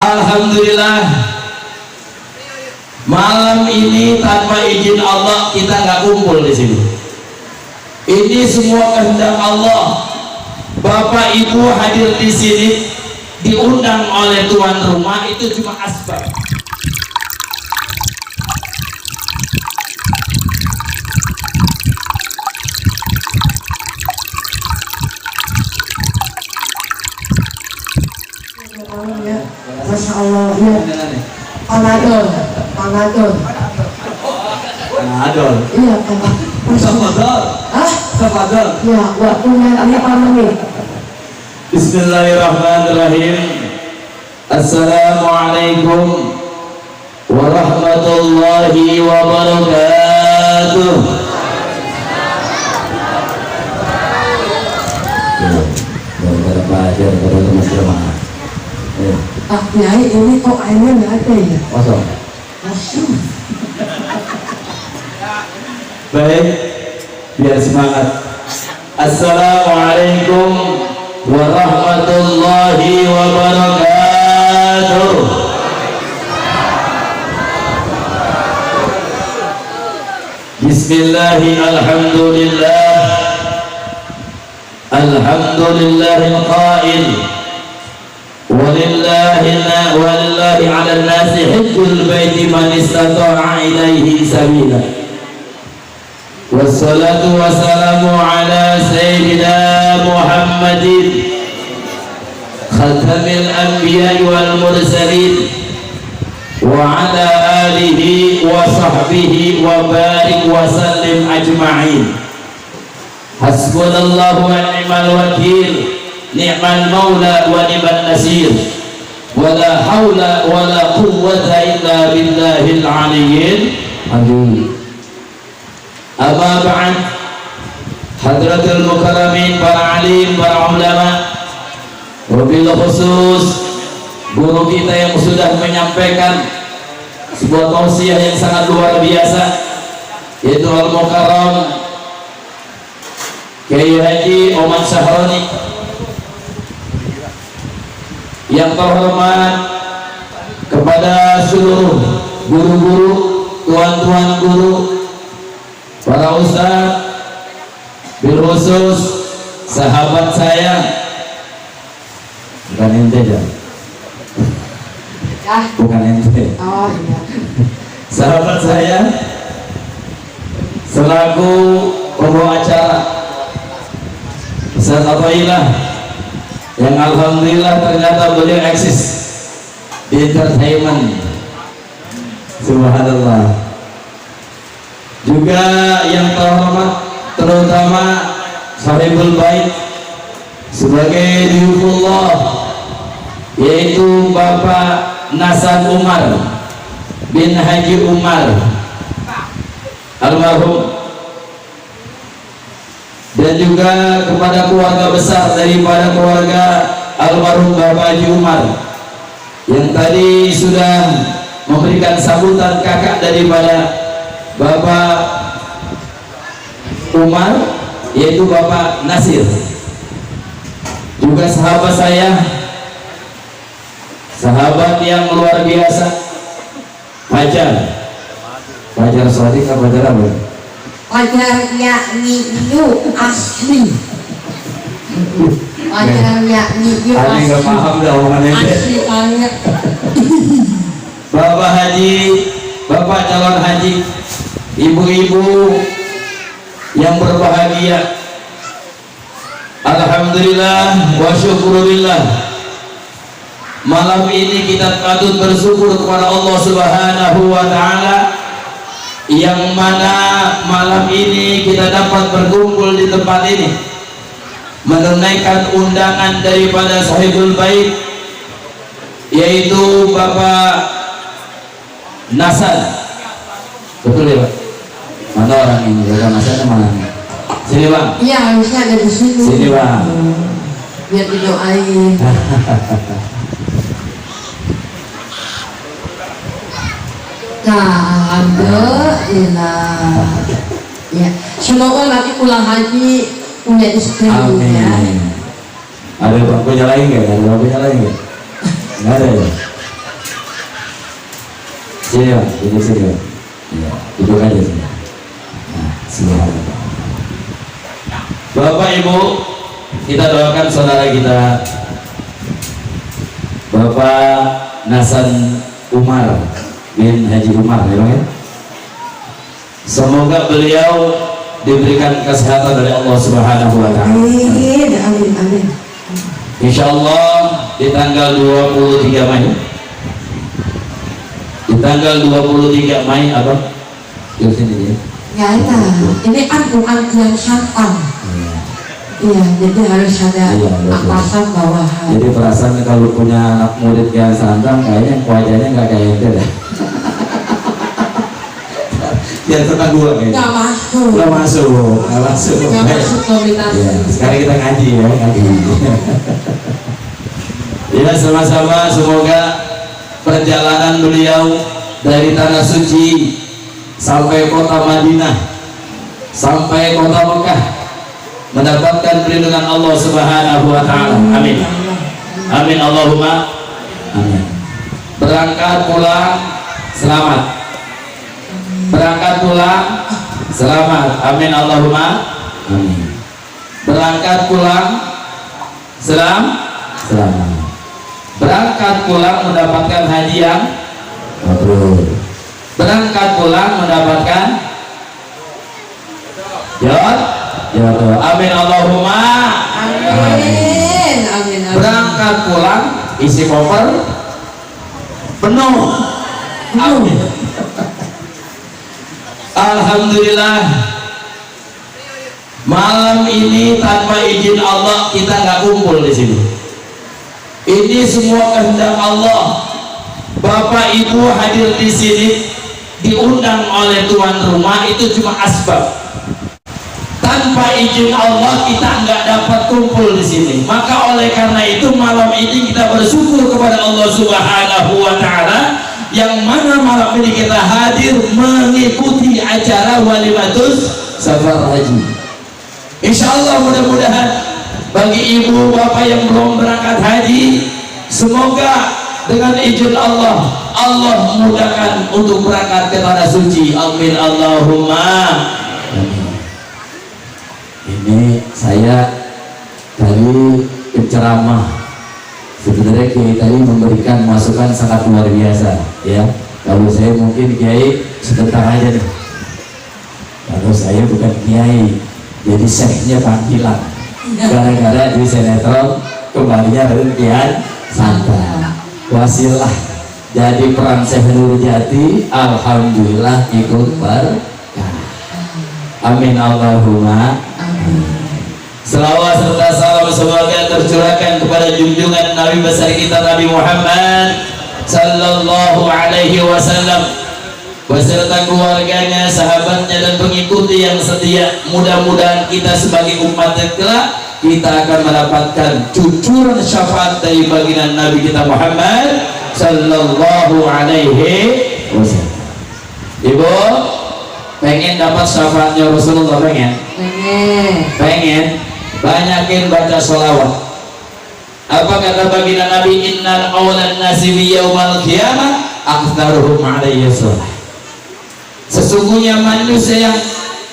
Alhamdulillah, malam ini tanpa izin Allah kita nggak kumpul di sini. Ini semua kehendak Allah. Bapak Ibu hadir di sini diundang oleh tuan rumah itu cuma asbab. Masya Allah ya. Panadol. Iya Pak. Tafadhol. Hah? Tafadhol. Ya, waktunya apa nih? Bismillahirrahmanirrahim. Assalamualaikum warahmatullahi wabarakatuh. Daripada pelajar, daripada mas-mas. Ah, Nyai ini kok airnya nggak ada ya? Kosong. Kosong. Baik, biar semangat. Assalamualaikum warahmatullahi wabarakatuh. Bismillahirrahmanirrahim. Alhamdulillahil qail walillahi ala nasi hajjul baiti man istata'a ilaihi sabila. Wassalatu wassalamu ala sayyidina Muhammadin khatamil anbiya'i wal mursalin wa ala alihi wa sahbihi wa barik wa sallim ajma'in. Hasbunallahu wa ni'mal wakil, ni'mal maula wa ni'man nasir, wala haula wala quwwata illa billahil aliyyil azim. Amma ba'd, hadratul mukarramin, para alim, para ulama, wabil khusus guru kita yang sudah menyampaikan sebuah tausiah yang sangat luar biasa, yaitu al-mukarram Kiai Haji Oman Syahroni. Yang terhormat kepada seluruh guru-guru, tuan-tuan guru, para ustaz, bil khusus sahabat saya, bukan ente ya, bukan ente, Oh iya. sahabat saya selaku pembawa acara Ustaz Athaillah, yang alhamdulillah ternyata beliau eksis di entertainment, subhanallah. Juga yang terhormat terutama Sahibul Bait sebagai Diyufullah, yaitu Bapak Nasan Umar bin Haji Umar almarhum, dan juga kepada keluarga besar daripada keluarga almarhum Bapak Haji Umar yang tadi sudah memberikan sambutan kakak daripada Bapak Umar, yaitu Bapak Nasir. Juga sahabat saya, sahabat yang luar biasa, Fajar Sodik, Fajar apa? Fajar yakni yu asli. Fajar yakni yu Ani nggak paham dah omongan ini. Asli banget. Bapak Haji, Bapak calon haji, ibu-ibu yang berbahagia, alhamdulillah wa syukurillah, malam ini kita patut bersyukur kepada Allah Subhanahu wa ta'ala, yang mana malam ini kita dapat berkumpul di tempat ini menunaikan undangan daripada Sahibul Bait, yaitu Bapak Nasan. Betul ya Pak? Mana orang ini? Bapak Nasan mana? Sini Bang. Iya, harusnya ada di sini. Sini Bang. Biar didoain. Nah, alhamdulillah. Ya, semoga nanti pulang haji punya istri ya. Amin. Ada bangkunya lain nggak? Ada bangkunya lain nggak? Nggak ada ya. Sini Pak, duduk sini Pak. Ya, duduk aja sini. Nah, silakan. Bapak Ibu, kita doakan saudara kita Bapak Nasan Umar bin Haji Umar ya Bang ya. Semoga beliau diberikan kesehatan dari Allah Subhanahu wa taala. Amin, amin, amin. Insyaallah di tanggal 23 Mei. Di tanggal 23 Mei apa? Di sini ya. Ya, ini Al-Quran yang khatam. Iya, jadi harus ada Iya, betul. atasan bawahan. Jadi perasaan kalau punya anak murid yang santang kayaknya wajahnya nggak kayak ente dah. Biar tenang dulu kayaknya. Nggak masuk. Nggak masuk, nggak masuk. Nggak masuk nominasi. Ya, sekarang kita ngaji ya, ngaji. Ya, sama-sama semoga perjalanan beliau dari tanah suci sampai kota Madinah, sampai kota Mekah mendapatkan perlindungan Allah Subhanahu wa taala. Amin. Amin Allahumma amin. Berangkat pulang selamat. Berangkat pulang selamat. Amin Allahumma amin. Berangkat pulang selamat. Berangkat pulang mendapatkan haji yang mabrur. Berangkat pulang mendapatkan jodoh. Amin Allahumma Amin, amin, amin. Berangkat pulang isi koper penuh. Amin. Alhamdulillah, malam ini tanpa izin Allah kita nggak kumpul di sini. Ini semua kehendak Allah. Bapak Ibu hadir di sini diundang oleh tuan rumah itu cuma asbab. Tanpa izin Allah kita nggak dapat kumpul di sini. Maka oleh karena itu malam ini kita bersyukur kepada Allah Subhanahu wa taala yang mana malam ini kita hadir mengikuti acara walimatus safar haji. Insyaallah mudah-mudahan bagi ibu bapak yang belum berangkat haji, semoga dengan izin Allah, Allah mudahkan untuk berangkat ke tanah suci. Amin Allahumma amin. Ini saya tadi penceramah, sebenarnya Kiai tadi memberikan masukan sangat luar biasa ya. Kalau saya mungkin Kiai sebentar aja nih, kalau saya bukan Kiai jadi syekhnya panggilan gara-gara di sinetron kembalinya Kiai santai wasilah jadi peran Syekh Nurjati. Alhamdulillah ikut berkah. Amin Allahumma amin. Selawat serta salam semoga tercurahkan kepada junjungan Nabi besar kita Nabi Muhammad sallallahu alaihi wasallam beserta keluarganya, sahabatnya dan pengikuti yang setia. Mudah-mudahan kita sebagai umat kelak kita akan mendapatkan cucuran syafaat dari baginda Nabi kita Muhammad sallallahu alaihi wasallam. Ibu pengen dapat syafaatnya Rasulullah? Pengen banyakin baca sholawat. Apa kata baginda Nabi? Innal awlan nasi bi yaumal qiyamah aktsaruhum alayya shalah. Sesungguhnya manusia yang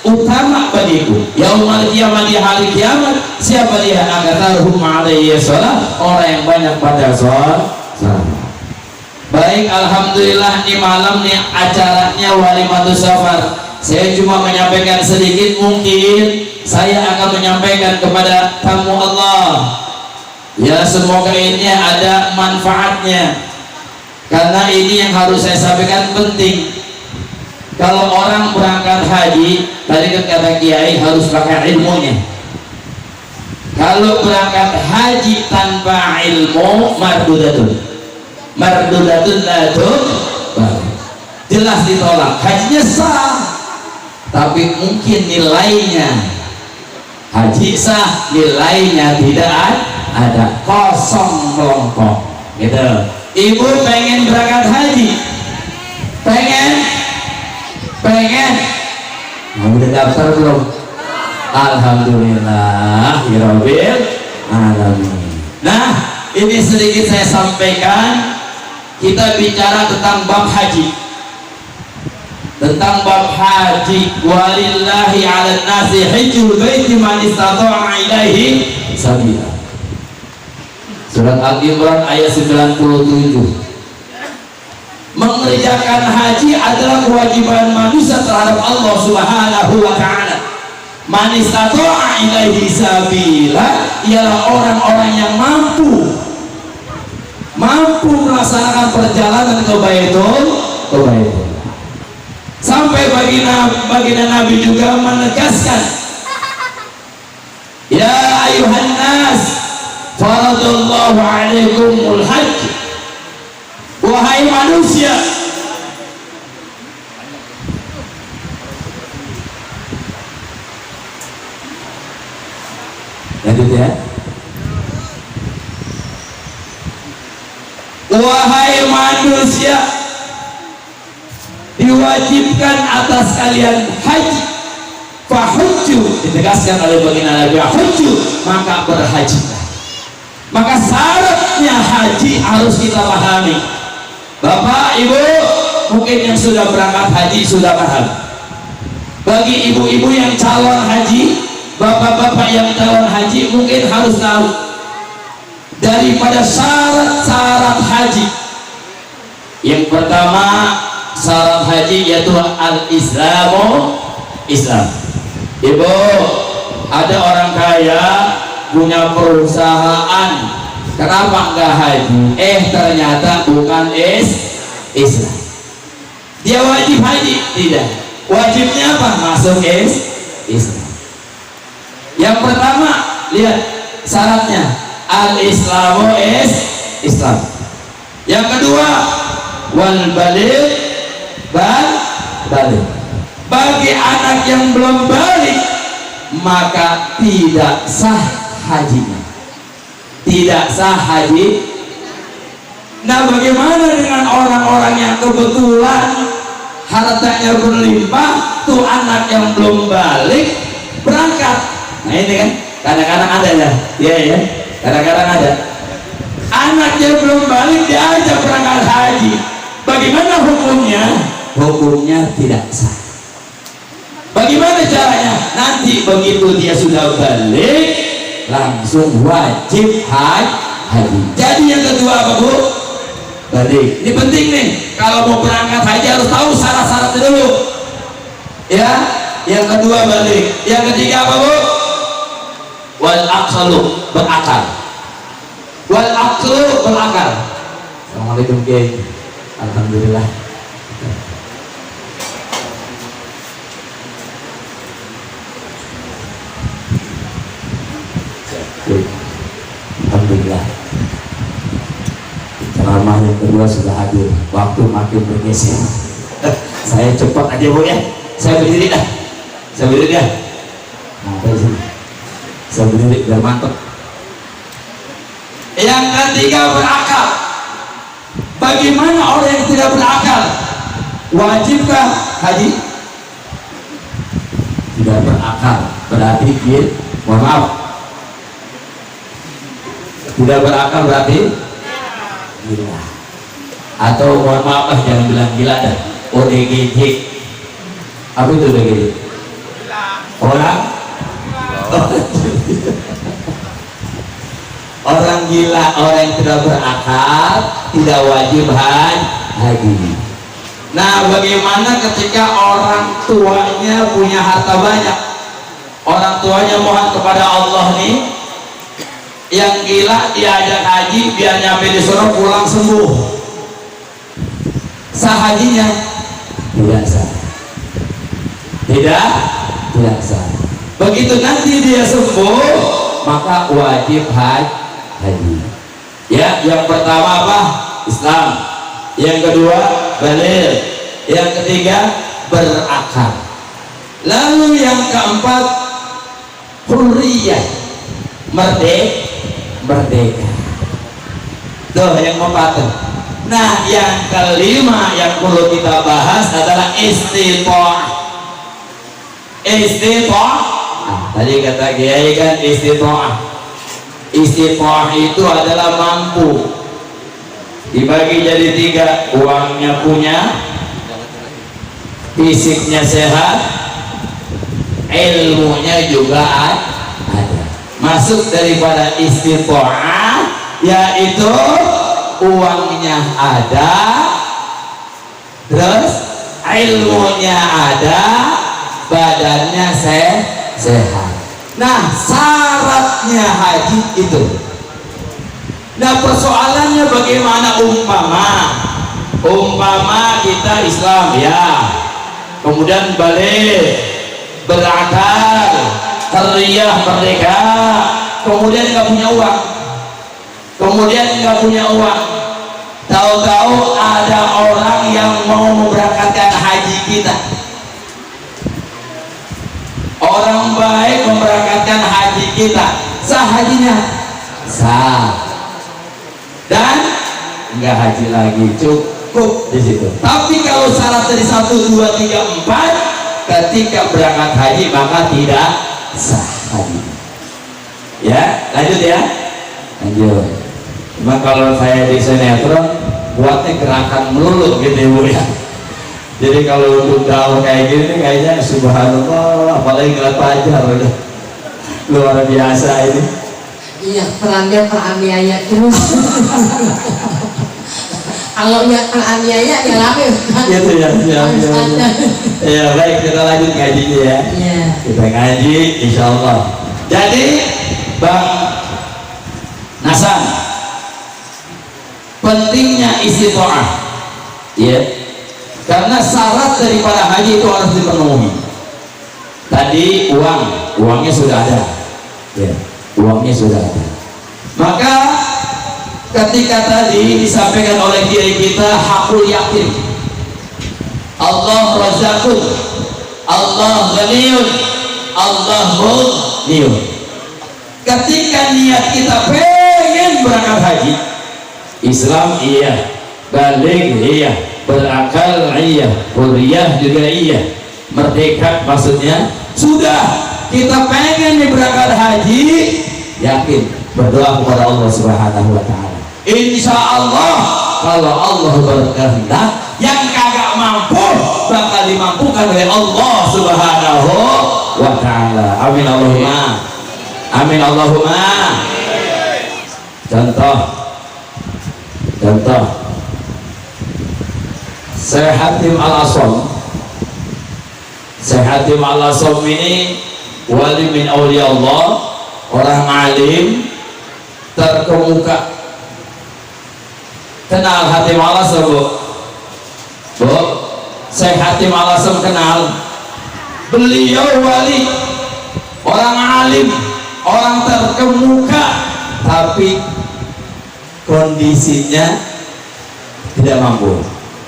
utama bagiku yaumul qiyamah, di hari kiamat, siapa dia? Aktsaruhum alayya shalah, orang yang banyak baca sholawat. Baik, alhamdulillah nih malam nih acaranya walimatus safar. Saya cuma menyampaikan sedikit, mungkin saya akan menyampaikan kepada tamu Allah. Ya, semoga ini ada manfaatnya. Karena ini yang harus saya sampaikan penting. Kalau orang berangkat haji, tadi kan kata Kiai harus pakai ilmunya. Kalau berangkat haji tanpa ilmu, mardudatun la tuqbal. Jelas ditolak. Hajinya sah, tapi mungkin nilainya haji sah, nilainya tidak ada, kosong melongkok gitu. Ibu pengen berangkat haji, pengen mau udah daftar belum? Alhamdulillah ya Rabbil alamin. Nah, ini sedikit saya sampaikan. Kita bicara tentang bab haji. tentang bab haji. Walillahi 'alan nasi hajjul baiti man istata'a ilaihi sabila. Surat Al-Imran ayat 97. Mengerjakan haji adalah kewajiban manusia terhadap Allah Subhanahu wa ta'ala. Man istata'a ilaihi sabila ialah orang-orang yang mampu melaksanakan perjalanan ke Baitul. Sampai baginda Nabi juga menegaskan, ya ayuhan nas faradallahu alaikumul hajj, wahai manusia, lanjut ya, wahai manusia, diwajibkan atas kalian haji. Fahujju, ditegaskan oleh baginda Nabi, hujju, maka berhajilah. Maka syaratnya haji harus kita pahami. Bapak, ibu, mungkin yang sudah berangkat haji sudah paham. Bagi ibu-ibu yang calon haji, bapak-bapak yang calon haji mungkin harus tahu daripada syarat-syarat haji. Yang pertama syarat haji yaitu al-islamu, Islam. Ibu, ada orang kaya punya perusahaan, kenapa enggak haji? Ternyata bukan Islam. Dia wajib haji? Tidak. Wajibnya apa? Masuk Islam. Yang pertama, lihat syaratnya, al-islamu Islam. Yang kedua, wal balik, balik. Bagi anak yang belum balik maka tidak sah hajinya. Tidak sah haji. Nah, bagaimana dengan orang-orang yang kebetulan hartanya berlimpah, tuh anak yang belum balik berangkat? Nah ini kan kadang-kadang ada ya, kadang-kadang ada anaknya belum balik diajak berangkat haji. Bagaimana hukumnya? Hukumnya tidak sah. Bagaimana caranya? Nanti begitu dia sudah balik langsung wajib haji. Jadi yang kedua apa, Bu? Balik. Ini penting nih, kalau mau berangkat haji harus tahu syarat-syaratnya dulu ya. Yang kedua balik. Yang ketiga apa, Bu? Wal aqlu, berakal. Wal aqlu, berakal. Assalamualaikum Kiai. Alhamdulillah. Alhamdulillah. Ceramah yang kedua sudah hadir. Waktu makin bergeser. Saya cepat aja, Bu ya. Saya berdiri dah. Nah, saya berdiri biar mantap. Yang ketiga berakal. Bagaimana orang yang tidak berakal? Wajibkah haji? Tidak berakal berarti mohon maaf. Tidak berakal berarti gila. Atau mohon maaf jangan bilang gila dah. ODGJ. Apa itu ODGJ? Orang orang gila, orang yang tidak berakal, tidak wajib haji. Nah, bagaimana ketika orang tuanya punya harta banyak? Orang tuanya mohon kepada Allah nih, yang gila diajak haji biar nyampe di sana pulang sembuh. Sah hajinya? Tidak sah. Tidak sah. Begitu nanti dia sembuh maka wajib haji. Ya, yang pertama apa? Islam. Yang kedua balik. Yang ketiga berakal. Lalu yang keempat hurriyah, merdeka. Tuh yang keempat. Nah, yang kelima yang perlu kita bahas adalah istitha'ah. Tadi kata Kiai kan istitha'ah. Istitha'ah itu adalah mampu. Dibagi jadi tiga, uangnya punya, fisiknya sehat, ilmunya juga ada. Masuk daripada istita'ah, yaitu uangnya ada, terus ilmunya ada, badannya sehat. Nah, syaratnya haji itu. Nah, persoalannya bagaimana umpama kita Islam ya, kemudian balik berakal, hariyah merdeka, kemudian nggak punya uang, tahu-tahu ada orang yang mau memberangkatkan haji kita. Orang baik memberangkatkan haji kita, sah hajinya? Sah. Dan enggak haji lagi, cukup di situ. Tapi kalau syarat dari 1, 2, 3, 4 ketika berangkat haji maka tidak sah haji. Ya, lanjut ya. Lanjut. Cuma kalau saya di sinetron buatnya gerakan melulu gitu ya, Bu ya. Jadi kalau untuk dakwah kayak gini kayaknya subhanallah, apalagi ngeliat pajar udah luar biasa ini. Iya, teraniaya terus. Kalau yang teraniaya ya rame kan. Gitu ya. Ya baik, kita lanjut ngajinya ya. Iya. Kita ngaji insyaallah. Jadi Bang Nasan, pentingnya istita'ah. Ya. Karena syarat daripada haji itu harus dipenuhi. Tadi uangnya sudah ada. Ya. Uangnya sudah ada. Maka ketika tadi disampaikan oleh kiai kita hakul yakin, Allah Razzaqun, Allah Ghaniyun, Allah Mughniyun. Ketika niat kita pengen berangkat haji, Islam iya, balik iya, berakal iya, hurriyah juga iya, merdeka maksudnya sudah. Kita pengen berangkat haji, yakin berdoa kepada Allah Subhanahu wa taala. Insya Allah kalau Allah berkehendak, yang kagak mampu bakal dimampukan oleh Allah Subhanahu wa taala. Amin Allahumma. Amin Allahumma. Contoh Syekh Hatim Al-Asam. Syekh Hatim Al-Asam ini wali min awliya Allah, orang alim terkemuka. Kenal Hatim Al-Asam, Bu? Syekh Hatim Al-Asam kenal. Beliau wali, orang alim, orang terkemuka, tapi kondisinya tidak mampu.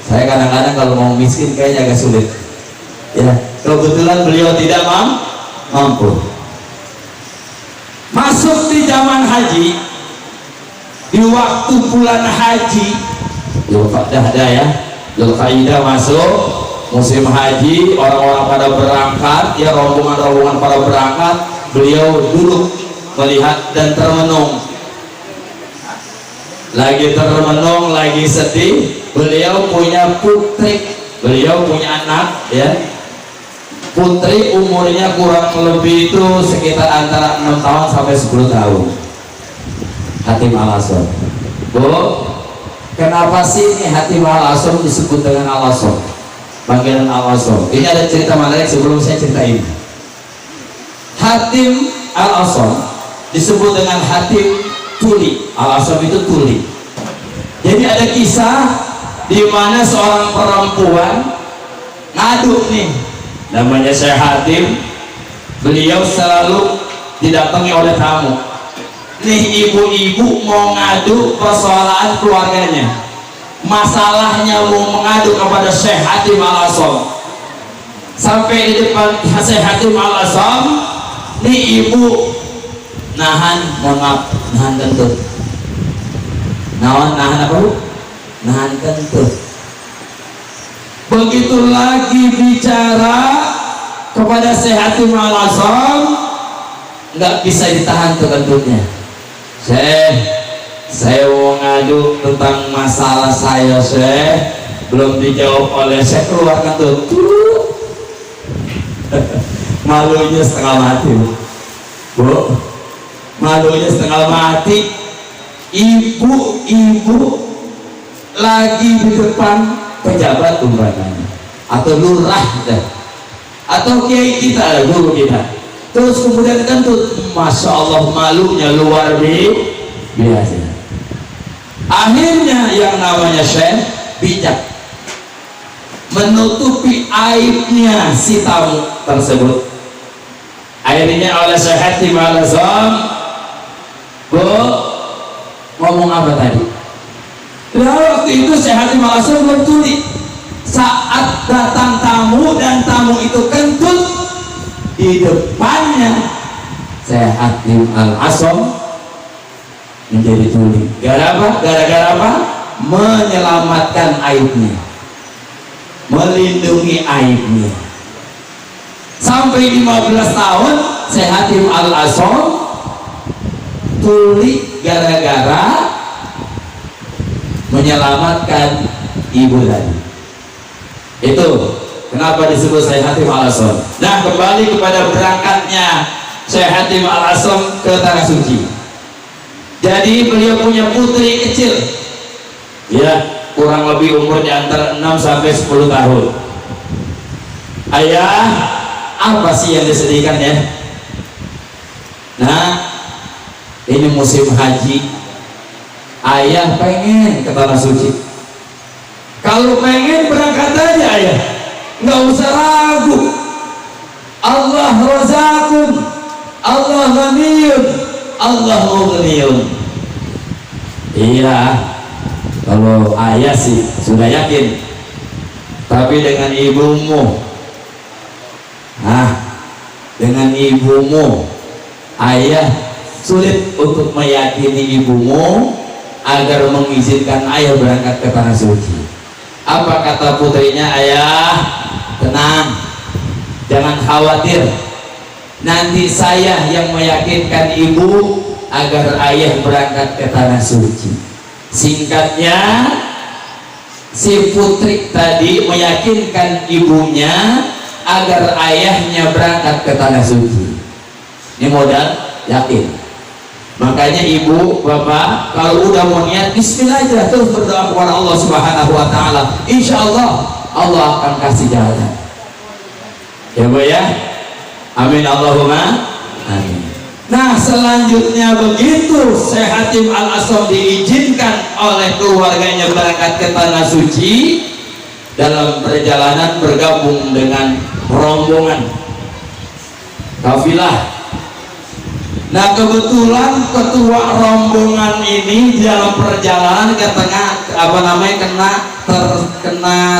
Saya kadang-kadang kalau mau miskin kayaknya agak sulit. Ya, kebetulan beliau tidak mampu. Masuk di zaman haji, di waktu bulan haji, Dzulqa'dah ya, Dzulqa'dah masuk musim haji, orang-orang pada berangkat, ya rombongan-rombongan pada berangkat, beliau duduk melihat dan termenung. Lagi termenung, lagi sedih. Beliau punya putri, beliau punya anak ya. Putri umurnya kurang lebih itu sekitar antara 6 tahun sampai 10 tahun. Hatim Al-Asam. Bu, kenapa sih ini Hatim Al-Asam disebut dengan Al-Asam? Panggilan Al-Asam. Ini ada cerita menarik sebelum saya ceritain. Hatim Al-Asam disebut dengan Hatim Tuli. Al-Asam itu tuli. Jadi ada kisah di mana seorang perempuan ngadu nih, namanya Syekh Hatim. Beliau selalu didatangi oleh tamu. Nih ibu-ibu mau ngadu persoalan keluarganya, masalahnya mau mengadu kepada Syekh Hatim Al-Asam. Sampai di depan Syekh Hatim Al-Asam, nih ibu nahan, mohon maaf, nahan kentut. Nahan apa, Bu? Nahan kentut. Begitu lagi bicara kepada Syekh Hatim Al-Asam, nggak bisa ditahan tuh kentutnya. Saya mau ngadu tentang masalah saya, Syekh. Belum dijawab oleh Syekh, keluar kentut. malunya setengah mati, Bu. Malunya setengah mati. Ibu-ibu lagi di depan pejabat umpamanya, atau lurah atau kiai kita, guru kita. Terus kemudian kentut, masya Allah, malunya luar biasa. Akhirnya yang namanya syekh bijak menutupi aibnya si tamu tersebut. Akhirnya oleh Syekh Hatim Al-Azam, Bu, ngomong apa tadi? Nah, waktu itu Syekh Hatim Al-Azam belum tuli. Saat datang tamu dan tamu itu kentut, di depannya Syekh Hatim Al-Azam menjadi tuli. Gara-gara apa? Menyelamatkan aibnya, melindungi aibnya. Sampai 15 tahun Syekh Hatim Al-Azam tuli gara-gara menyelamatkan ibu tadi. Itu kenapa disebut Syekh Hatim Al-Azam. Nah, kembali kepada berangkatnya Syekh Hatim Al-Azam ke Tanah Suci. Jadi beliau punya putri kecil, ya, kurang lebih umurnya antara 6 sampai 10 tahun. Ayah, apa sih yang disedihkan ya? Nah, ini musim haji, ayah pengen ke Tanah Suci. Kalau pengen berangkat aja ayah, nggak usah ragu. Allah razaqun, Allah ghaniyun, Allah mughniyun. Iya, kalau ayah sih sudah yakin, tapi dengan ibumu, dengan ibumu, ayah sulit untuk meyakini ibumu agar mengizinkan ayah berangkat ke Tanah Suci. Apa kata putrinya? Ayah, tenang, jangan khawatir, nanti saya yang meyakinkan ibu agar ayah berangkat ke Tanah Suci. Singkatnya, si putri tadi meyakinkan ibunya agar ayahnya berangkat ke Tanah Suci. Ini modal yakin. Makanya ibu, bapak, kalau udah mau niat, bismillah aja, terus berdoa kepada Allah Subhanahu wa Ta'ala. Insya Allah Allah akan kasih jalan. Ya Bu ya, amin Allahumma amin. Nah, selanjutnya begitu Syekh Hatim Al-Azam diizinkan oleh keluarganya berangkat ke Tanah Suci, dalam perjalanan bergabung dengan rombongan kafilah. Nah, kebetulan ketua rombongan ini dalam perjalanan terkena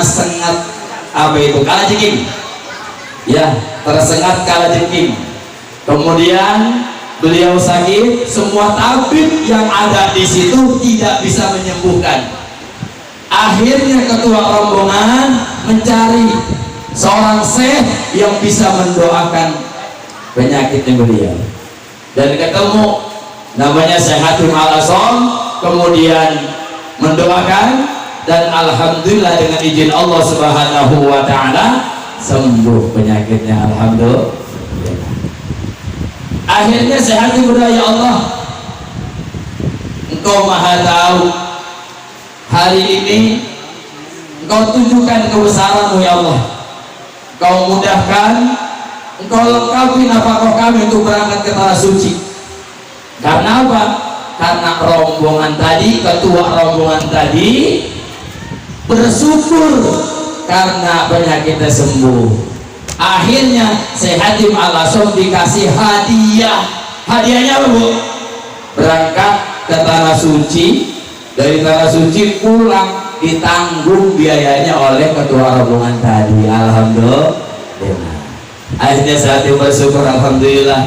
sengat kalajengking. Ya, tersengat kalajengking. Kemudian beliau sakit, semua tabib yang ada di situ tidak bisa menyembuhkan. Akhirnya ketua rombongan mencari seorang syekh yang bisa mendoakan penyakitnya beliau, dan ketemu namanya Syekh Hatim Al-Azam. Kemudian mendoakan, dan alhamdulillah dengan izin Allah Subhanahu wa Ta'ala sembuh penyakitnya, alhamdulillah. Akhirnya Syekh Hatim berdoa, ya Allah, Engkau maha tahu, hari ini Engkau tunjukkan kebesaran-Mu ya Allah, Engkau mudahkan, Engkau lengkapi nafkah kami untuk berangkat ke Tanah Suci. Karena apa? Karena rombongan tadi, ketua rombongan tadi bersyukur karena penyakitnya sembuh. Akhirnya Syekh Hatim Al-Azam dikasih hadiah. Hadiahnya apa Bu? Berangkat ke Tanah Suci, dari Tanah Suci pulang ditanggung biayanya oleh ketua rombongan tadi. Alhamdulillah. Akhirnya Syekh Hatim bersyukur, alhamdulillah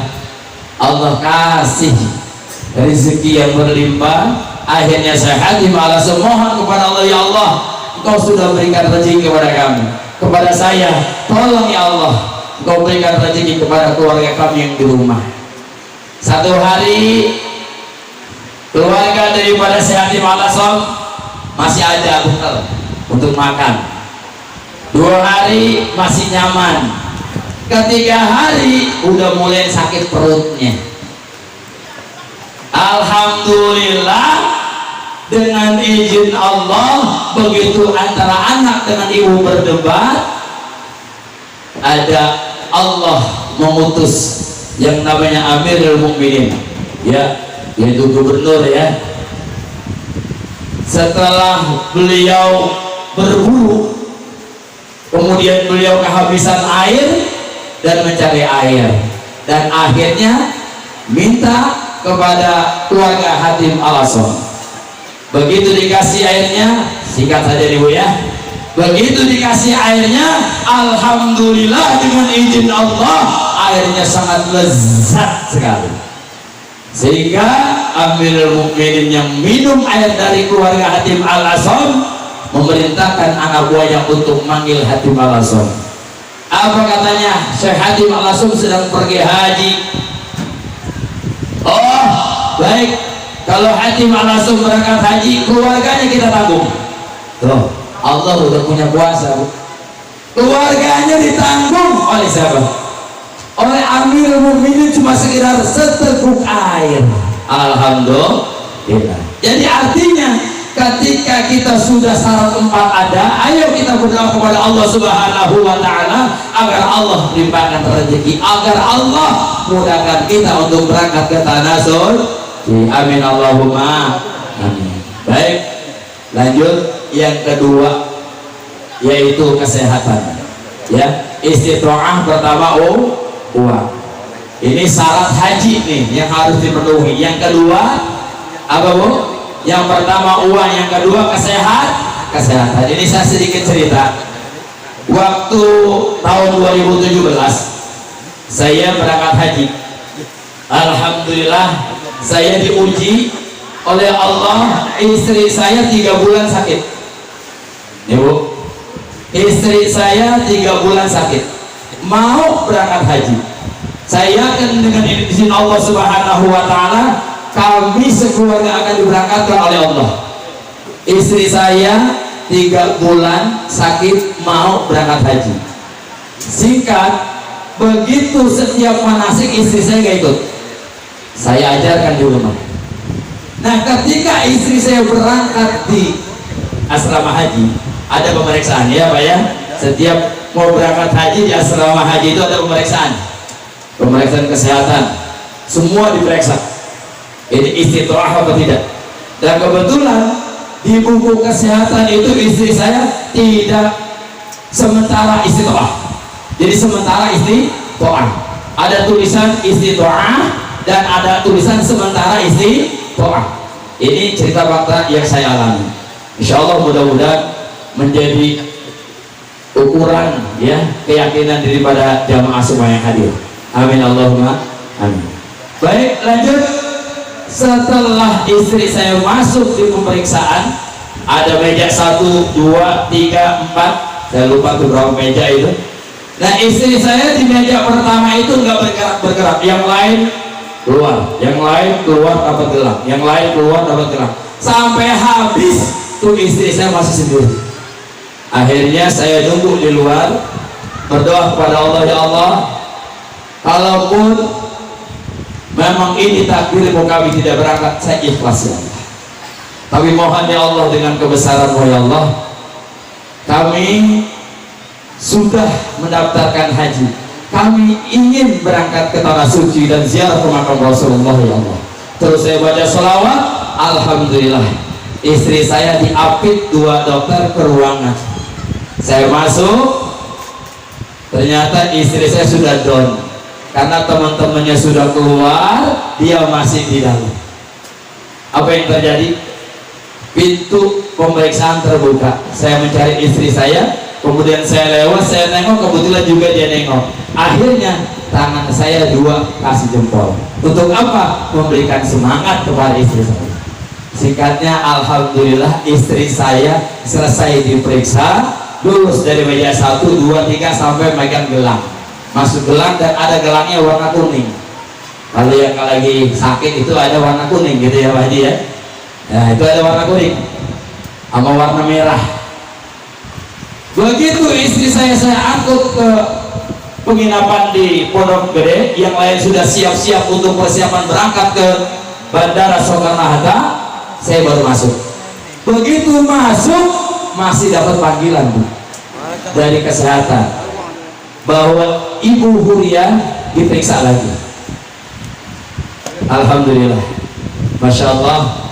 Allah kasih rezeki yang berlimpah. Akhirnya Syekh Hatim Al-Azam mohon kepada Allah, ya Allah, Engkau sudah berikan rezeki kepada kami, kepada saya, tolong ya Allah Engkau berikan rezeki kepada keluarga kami yang di rumah. Satu hari keluarga daripada Syekh Hatim Al-Azam masih ada bekal untuk makan. 2 hari masih nyaman. ketiga hari udah mulai sakit perutnya. Alhamdulillah, dengan izin Allah, begitu antara anak dengan ibu berdebat, ada Allah mengutus yang namanya Amirul Mukminin, ya, yaitu gubernur, ya. Setelah beliau berburu, kemudian beliau kehabisan air dan mencari air, dan akhirnya minta kepada keluarga Hatim Al-Asom. Begitu dikasih airnya, singkat saja ibu ya, begitu dikasih airnya, alhamdulillah dengan izin Allah, airnya sangat lezat sekali, sehingga Amirul Mukminin yang minum air dari keluarga Hatim Al-Asom memerintahkan anak buahnya untuk manggil Hatim Al-Asom. Apa katanya? Syekh Hatim Al-Asom sedang pergi haji. Oh, baik, kalau Hatim Al-Asom berangkat haji, keluarganya kita tanggung. Tuh, Allah udah punya kuasa, Bu. Keluarganya ditanggung oleh siapa? Oleh Amirul Mukminin, cuma sekedar seteguk air. Alhamdulillah. Jadi artinya ketika kita sudah syarat 4 ada, ayo kita berdoa kepada Allah Subhanahu wa Ta'ala agar Allah limpahkan rezeki, agar Allah mudahkan kita untuk berangkat ke tanah suci. Amin Allahumma amin. Baik, lanjut yang kedua, yaitu kesehatan, ya. Istiqomah pertama, uang. Ini syarat haji nih yang harus dipenuhi. Yang kedua apa, Bu? Yang pertama uang, yang kedua kesehatan. Ini saya sedikit cerita. Waktu tahun 2017 saya berangkat haji. Alhamdulillah, saya diuji oleh Allah. Istri saya 3 bulan sakit, ya Bu. Istri saya 3 bulan sakit, mau berangkat haji. Saya yakin dengan izin Allah Subhanahu wa Ta'ala, kami sekeluarga akan diberangkatkan oleh Allah. Istri saya 3 bulan sakit, mau berangkat haji. Singkat, begitu setiap manasik istri saya gak ikut, saya ajarkan di rumah. Nah, ketika istri saya berangkat di asrama haji, ada pemeriksaan, ya Pak ya. Setiap mau berangkat haji di asrama haji itu ada pemeriksaan kesehatan, semua diperiksa. Ini istiqomah apa tidak? Dan kebetulan di buku kesehatan itu istri saya tidak sementara istiqomah, jadi sementara istiqomah. Ada tulisan istiqomah dan ada tulisan sementara istiqomah. Ini cerita fakta yang saya alami. Insya Allah mudah-mudahan menjadi ukuran, ya, keyakinan daripada jamaah semua yang hadir. Amin Allahumma amin. Baik, lanjut. Setelah istri saya masuk di pemeriksaan, ada meja 1, 2, 3, 4, saya lupa tuh berapa meja itu. Nah, istri saya di meja pertama itu nggak bergerak, yang lain keluar, yang lain keluar dapat gelang, yang lain keluar dapat gelang, sampai habis tuh istri saya masih sendiri. Akhirnya saya nunggu di luar, berdoa kepada Allah, ya Allah, kalaupun memang ini takdirmu kami tidak berangkat, saya ikhlas ya Allah. Tapi mohon ya Allah dengan kebesaran-Mu ya Allah, kami sudah mendaftarkan haji, kami ingin berangkat ke tanah suci dan ziarah ke makam Rasulullah ya Allah. Terus saya baca sholawat, alhamdulillah istri saya diapit 2 dokter ke ruangan. Saya masuk, ternyata istri saya sudah down karena teman-temannya sudah keluar, dia masih di dalam. Apa yang terjadi? Pintu pemeriksaan terbuka, saya mencari istri saya, kemudian saya lewat, saya nengok, kebetulan juga dia nengok. Akhirnya tangan saya 2 kasih jempol. Untuk apa? Memberikan semangat kepada istri saya. Singkatnya, alhamdulillah istri saya selesai diperiksa, lulus dari meja 1, 2, 3 sampai megang gelang, masuk gelang, dan ada gelangnya warna kuning. Kalau yang lagi sakit itu ada warna kuning gitu ya Pak Haji ya. Nah, itu ada warna kuning sama warna merah. Begitu istri saya angkut ke penginapan di Pondok Gede, yang lain sudah siap-siap untuk persiapan berangkat ke Bandara Soekarno-Hatta, saya baru masuk. Begitu masuk masih dapat panggilan Bu dari kesehatan bahwa Ibu Huria diperiksa lagi. Alhamdulillah, Masya Allah.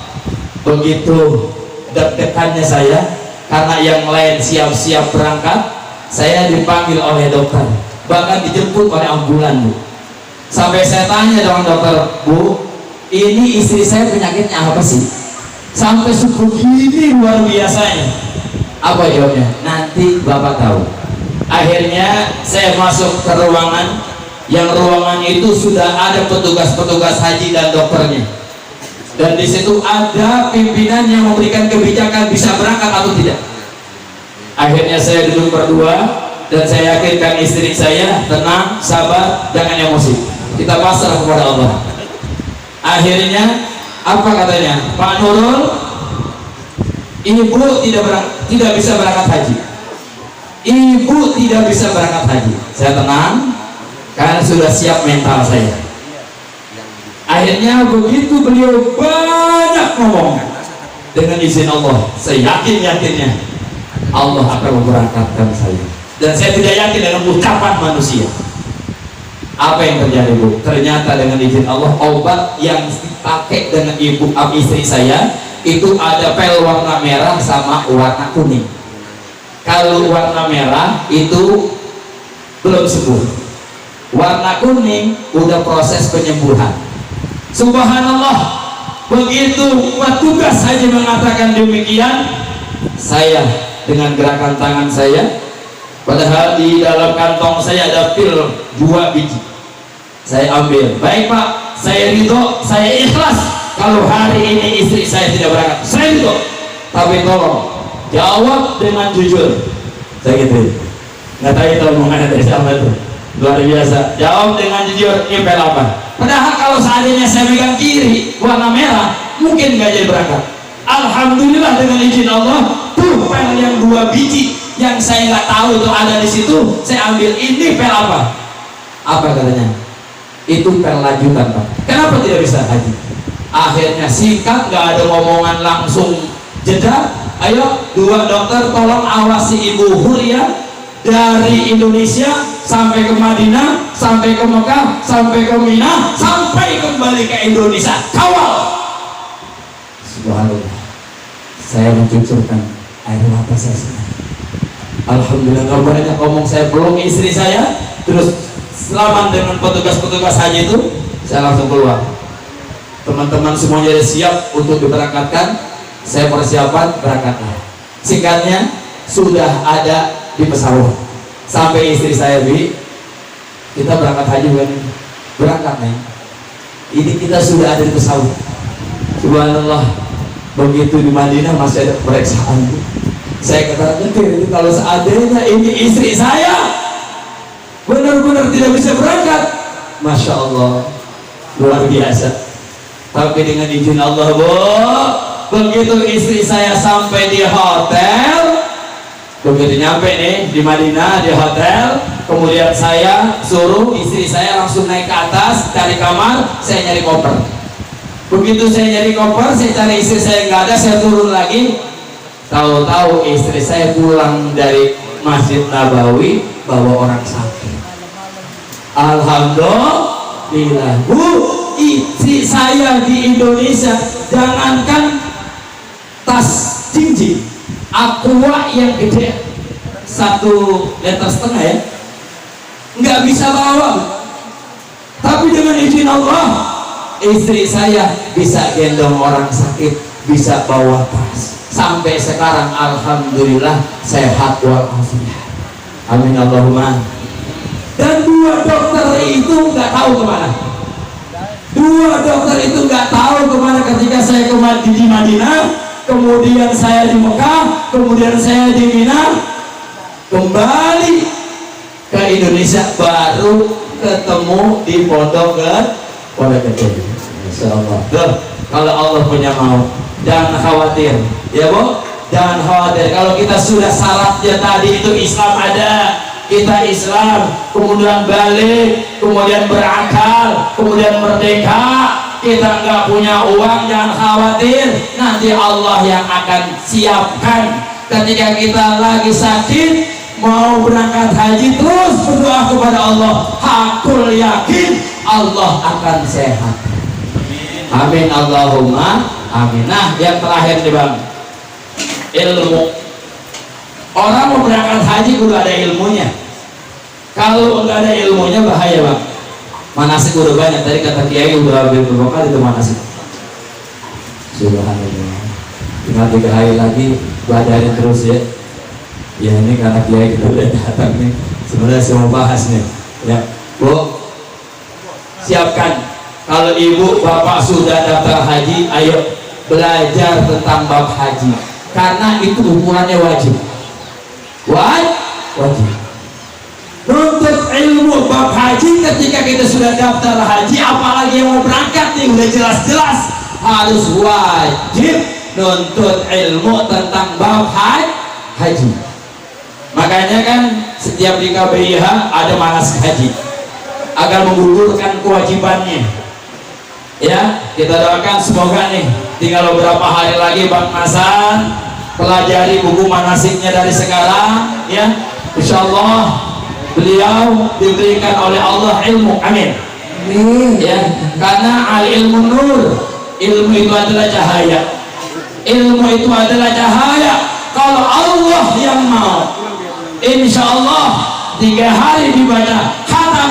Begitu deg-degannya saya karena yang lain siap-siap berangkat, saya dipanggil oleh dokter, bahkan dijemput oleh ambulan Bu. Sampai saya tanya dengan dokter, Bu, ini istri saya penyakitnya apa sih sampai sebegini luar biasanya? Apa jawabnya? Nanti Bapak tahu. Akhirnya saya masuk ke ruangan, yang ruangan itu sudah ada petugas-petugas haji dan dokternya, dan di situ ada pimpinan yang memberikan kebijakan bisa berangkat atau tidak. Akhirnya saya duduk berdua dan saya yakinkan istri saya, tenang, sabar, jangan emosi, kita pasrah kepada Allah. Akhirnya apa katanya? Pak Nurul, ibu tidak bisa berangkat haji. Ibu tidak bisa berangkat haji. Saya tenang karena sudah siap mental saya. Akhirnya begitu beliau banyak ngomong, dengan izin Allah, saya yakinnya Allah akan memberangkatkan saya. Dan saya tidak yakin dengan ucapan manusia. Apa yang terjadi Bu? Ternyata dengan izin Allah, obat yang dipakai dengan istri saya itu ada pel warna merah sama warna kuning. Kalau warna merah itu belum sembuh, warna kuning udah proses penyembuhan. Subhanallah, begitu petugas saja mengatakan demikian, saya dengan gerakan tangan saya, padahal di dalam kantong saya ada pil 2 biji, saya ambil. Baik Pak, saya ridho, saya ikhlas kalau hari ini istri saya tidak berangkat, saya ridho, tapi tolong jawab dengan jujur. Saya gitu, nggak tahu itu omongannya dari siapa itu, luar biasa. Jawab dengan jujur, ini pel apa? Padahal kalau seandainya saya pegang kiri warna merah, mungkin nggak jadi berangkat. Alhamdulillah dengan izin Allah, tuh pel yang 2 biji yang saya nggak tahu itu ada di situ, saya ambil. Ini pel apa? Apa katanya? Itu pel lanjutan Pak. Kenapa tidak bisa haji? Akhirnya singkat, nggak ada omongan, langsung jeda. Ayo 2 dokter tolong awasi Ibu Huria dari Indonesia sampai ke Madinah, sampai ke Mekah, sampai ke Mina, sampai kembali ke Indonesia. Kawal. Subhanallah, saya mencucurkan air mata saya sendiri. Alhamdulillah, nggak banyak ngomong, saya peluk istri saya, terus selamat dengan petugas-petugas haji itu, saya langsung keluar. Teman-teman semuanya sudah siap untuk diberangkatkan, saya persiapan berangkatnya. Singkatnya, sudah ada di pesawat. Sampai istri saya, Bi, kita berangkat haji bukan? Berangkat nih. Ini kita sudah ada di pesawat. Subhanallah, begitu di Madinah masih ada pemeriksaan. Saya katakan, itu kalau seandainya ini istri saya benar-benar tidak bisa berangkat, Masya Allah, luar biasa. Tapi dengan izin Allah Bu, begitu istri saya sampai di hotel, begitu nyampe nih di Madinah di hotel, kemudian saya suruh istri saya langsung naik ke atas cari kamar, saya nyari koper. Begitu saya nyari koper, saya cari istri saya nggak ada, saya turun lagi. Tahu-tahu istri saya pulang dari Masjid Nabawi bawa orang sakit. Alhamdulillah Bu, istri saya di Indonesia jangankan tas jinjing, aqua yang gede 1,5 liter ya, nggak bisa bawa. Tapi dengan izin Allah, istri saya bisa gendong orang sakit, bisa bawa tas. Sampai sekarang alhamdulillah sehat walafiat. Amin Allahumma. Dan 2 dokter itu nggak tahu kemana. 2 dokter itu nggak tahu kemana ketika saya di Madinah, kemudian saya di Mekah, kemudian saya di Mina, kembali ke Indonesia, baru ketemu di Pondok Gede. Masya Allah. Kalau Allah punya mau, jangan khawatir, ya Bu, jangan khawatir. Kalau kita sudah syaratnya tadi itu Islam ada, kita Islam, kemudian balik, kemudian berakal, kemudian merdeka, kita nggak punya uang, jangan khawatir, nanti Allah yang akan siapkan. Ketika kita lagi sakit mau berangkat haji, terus berdoa kepada Allah, hakul yakin Allah akan sehat. Amin Allahumma amin. Nah, yang terakhir nih Bang, ilmu. Orang mau berangkat haji kudu ada ilmunya. Kalau nggak ada ilmunya bahaya Bang. Manasik udah banyak, tadi kata Kiai udah beberapa kali itu manasik. Subhanallah. Tinggal 3 hari lagi belajarin terus ya. Ya ini karena Kiai kita udah datang nih. Sebenarnya saya mau bahas nih. Ya, Bu, siapkan. Kalau ibu bapak sudah daftar haji, ayo belajar tentang bab haji. Karena itu hukumannya wajib. Wajib. Nuntut ilmu bab haji ketika kita sudah daftar haji, apalagi yang mau berangkat nih, udah jelas-jelas harus wajib nuntut ilmu tentang bab haji. Makanya kan setiap di KBIH ada manasik haji agar menggugurkan kewajibannya. Ya, kita doakan semoga nih tinggal beberapa hari lagi Bang Hasan pelajari buku manasiknya dari sekarang ya. Insyaallah beliau diberikan oleh Allah ilmu. Amin. Ya, karena al ilmu nur, ilmu itu adalah cahaya. Ilmu itu adalah cahaya. Kalau Allah yang mau, insyaallah 3 hari dibaca khatam,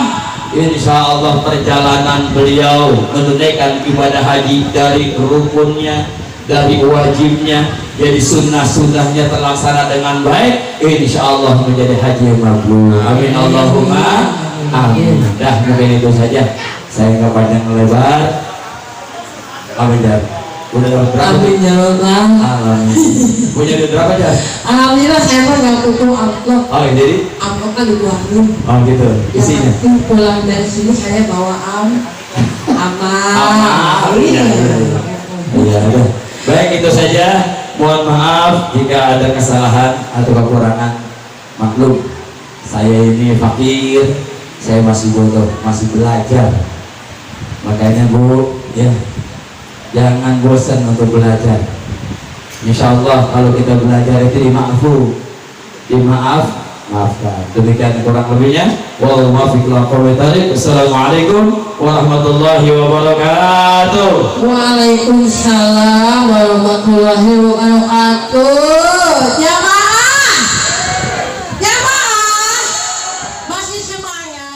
insyaallah perjalanan beliau menunaikan ibadah haji dari rukunnya, dari wajibnya, jadi sunnah-sunnahnya terlaksana dengan baik, insyaallah menjadi haji yang mabrur. Amin Allahumma amin. Dah mungkin itu saja, saya nggak panjang lebar. Amin dah. Udah dapat berapa? Amin ya Allah. Alhamdulillah. Punya duit berapa dah? Alhamdulillah saya mah nggak butuh amplop. Oh jadi? Amplop kan dibuangin. Oh gitu. Isinya? Yang penting pulang dari sini saya bawa amal. Iya. Iya. Baik, itu saja. Mohon maaf jika ada kesalahan atau kekurangan. Maklum, saya ini fakir, saya masih bodoh, masih belajar. Makanya Bu, ya, jangan bosan untuk belajar. Insya Allah kalau kita belajar itu maafkan. Demikian kurang lebihnya. Wassalamualaikum warahmatullahi wabarakatuh. Waalaikumsalam warahmatullahi wabarakatuh. Jamaah, masih semuanya.